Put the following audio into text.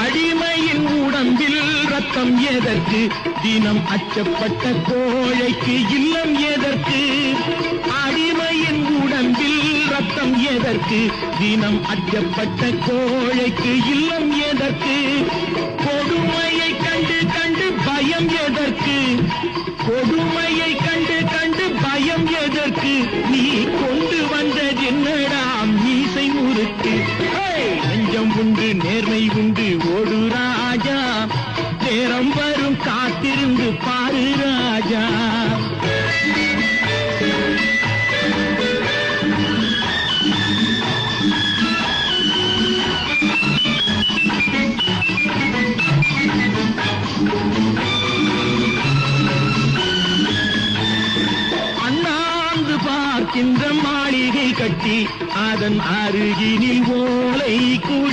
அடிமையின் உடம்பில் ரத்தம் எதற்கு? தினம் அச்சப்பட்ட கோழைக்கு இல்லம் எதற்கு? அடிமையின் உடம்பில் ரத்தம் எதற்கு? தினம் அச்சப்பட்ட கோழைக்கு இல்லம் எதற்கு? கொடுமையை கண்டு கண்டு பயம் எதற்கு? கொடுமையை கண்டு கண்டு பயம் எதற்கு? நீ கொண்டு வந்தது என்னடா மீசை முறுக்கு? நெஞ்சம் உண்டு நேர்மை உண்டு ஓடு ராஜா, நேரம் வரும் காத்திருந்து பாரு ராஜா. அண்ணாந்து பார்க்கின்ற மாளிகை கட்டி அதன் அருகினில் ஓலை கூடி